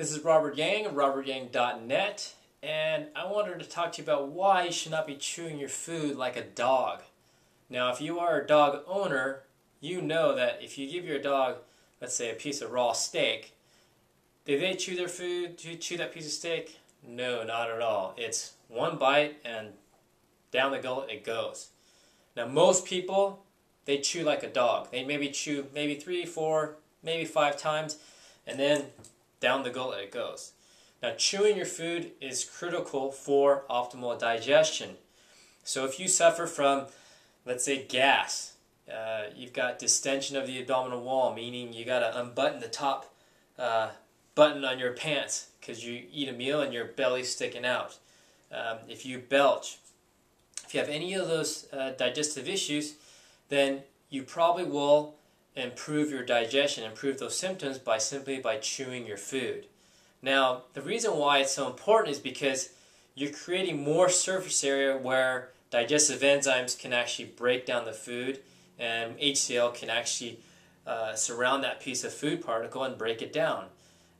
This is Robert Yang of robertyang.net, and I wanted to talk to you about why you should not be chewing your food like a dog. Now, if you are a dog owner, you know that if you give your dog, let's say, a piece of raw steak, do they chew their food? Do you chew that piece of steak? No, not at all. It's one bite and down the gullet it goes. Now, most people, they chew like a dog. They maybe chew 3, 4, maybe 5 times, and then down the gullet it goes. Now, chewing your food is critical for optimal digestion. So if you suffer from, let's say, gas, you've got distension of the abdominal wall, meaning you got to unbutton the top button on your pants because you eat a meal and your belly's sticking out. If you belch, if you have any of those digestive issues, then you probably will improve your digestion, improve those symptoms simply by chewing your food. Now, the reason why it's so important is because you're creating more surface area where digestive enzymes can actually break down the food, and HCl can actually surround that piece of food particle and break it down.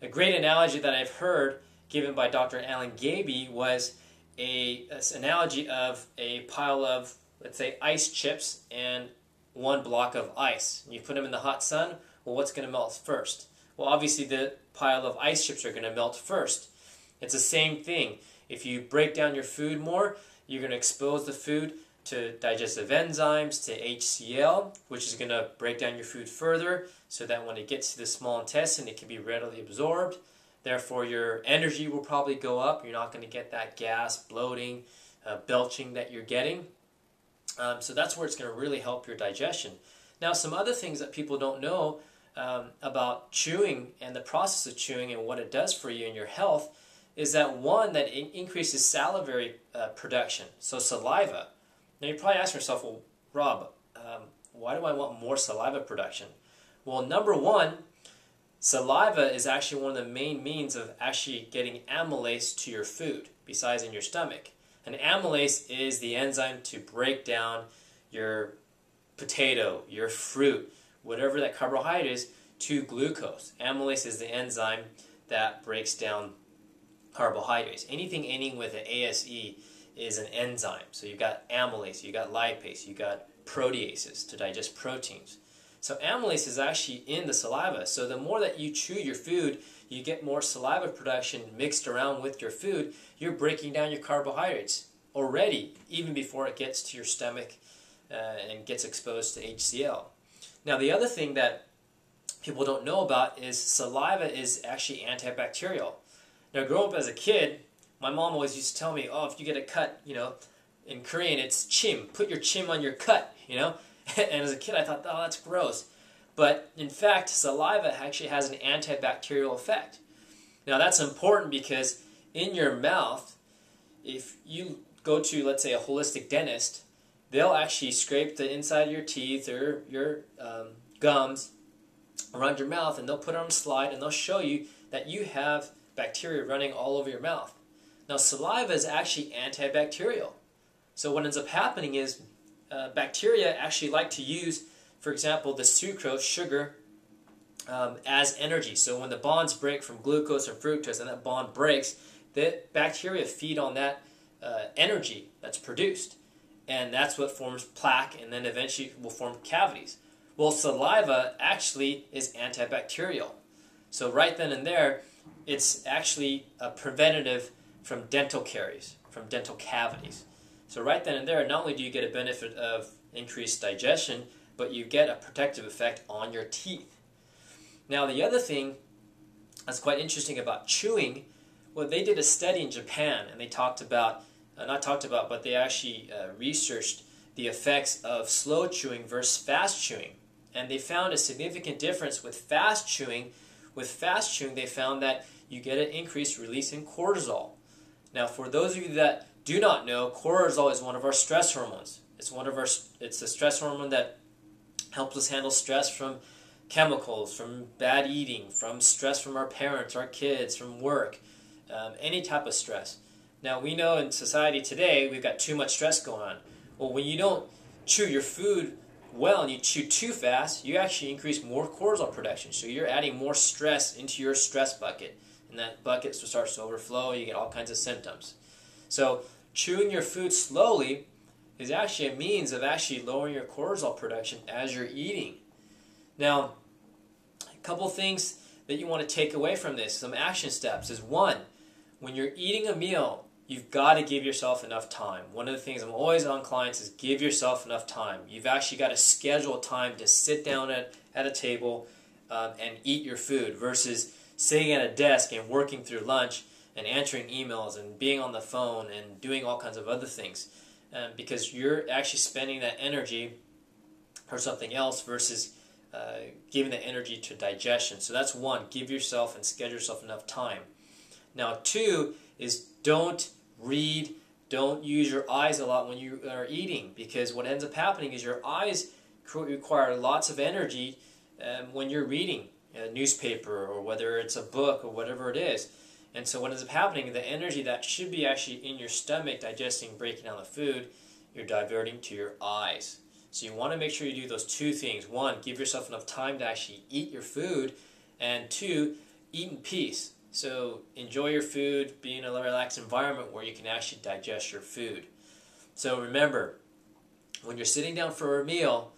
A great analogy that I've heard given by Dr. Alan Gaby was an analogy of a pile of, let's say, ice chips and one block of ice. You put them in the hot sun, well, what's going to melt first? Well, obviously the pile of ice chips are going to melt first. It's the same thing. If you break down your food more, you're going to expose the food to digestive enzymes, to HCl, which is going to break down your food further so that when it gets to the small intestine, it can be readily absorbed. Therefore, your energy will probably go up. You're not going to get that gas, bloating, belching that you're getting. So that's where it's going to really help your digestion. Now, some other things that people don't know about chewing and the process of chewing and what it does for you and your health is that, one, that it increases salivary production, so saliva. Now, you're probably asking yourself, well, Rob, why do I want more saliva production? Well, number one, saliva is actually one of the main means of actually getting amylase to your food, besides in your stomach. And amylase is the enzyme to break down your potato, your fruit, whatever that carbohydrate is, to glucose. Amylase is the enzyme that breaks down carbohydrates. Anything ending with an ASE is an enzyme. So you've got amylase, you've got lipase, you've got proteases to digest proteins. So amylase is actually in the saliva. So the more that you chew your food, you get more saliva production mixed around with your food. You're breaking down your carbohydrates already, even before it gets to your stomach and gets exposed to HCl. Now, the other thing that people don't know about is saliva is actually antibacterial. Now, growing up as a kid, my mom always used to tell me, oh, if you get a cut, in Korean it's chim, put your chim on your cut, And as a kid I thought, oh, that's gross. But in fact, saliva actually has an antibacterial effect. Now, that's important because in your mouth, if you go to, let's say, a holistic dentist, they'll actually scrape the inside of your teeth or your gums around your mouth, and they'll put it on a slide, and they'll show you that you have bacteria running all over your mouth. Now, saliva is actually antibacterial. So what ends up happening is bacteria actually like to use, for example, the sucrose, sugar, as energy. So when the bonds break from glucose or fructose and that bond breaks, the bacteria feed on that energy that's produced. And that's what forms plaque and then eventually will form cavities. Well, saliva actually is antibacterial. So right then and there, it's actually a preventative from dental caries, from dental cavities. So right then and there, not only do you get a benefit of increased digestion, but you get a protective effect on your teeth. Now, the other thing that's quite interesting about chewing, well, they did a study in Japan, and they they actually researched the effects of slow chewing versus fast chewing. And they found a significant difference with fast chewing. With fast chewing, they found that you get an increased release in cortisol. Now, for those of you that do not know, cortisol is one of our stress hormones. It's a stress hormone that helps us handle stress from chemicals, from bad eating, from stress from our parents, our kids, from work, any type of stress. Now, we know in society today we've got too much stress going on. Well, when you don't chew your food well and you chew too fast, you actually increase more cortisol production. So you're adding more stress into your stress bucket. and that bucket starts to overflow. You get all kinds of symptoms. So chewing your food slowly is actually a means of actually lowering your cortisol production as you're eating. Now, a couple things that you want to take away from this, some action steps, is one, when you're eating a meal, you've got to give yourself enough time. One of the things I'm always on clients is give yourself enough time. You've actually got to schedule time to sit down at a table and eat your food versus sitting at a desk and working through lunch and answering emails and being on the phone and doing all kinds of other things, because you're actually spending that energy for something else versus giving the energy to digestion. So that's one, give yourself and schedule yourself enough time. Now two is don't read, don't use your eyes a lot when you are eating, because what ends up happening is your eyes require lots of energy when you're reading a newspaper or whether it's a book or whatever it is. And so what ends up happening, the energy that should be actually in your stomach digesting, breaking down the food, you're diverting to your eyes. So you want to make sure you do those two things. One, give yourself enough time to actually eat your food, and two, eat in peace. So enjoy your food, be in a relaxed environment where you can actually digest your food. So remember, when you're sitting down for a meal,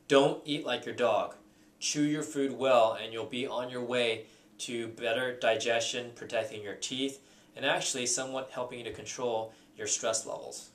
don't eat like your dog. Chew your food well, and you'll be on your way to better digestion, protecting your teeth, and actually somewhat helping you to control your stress levels.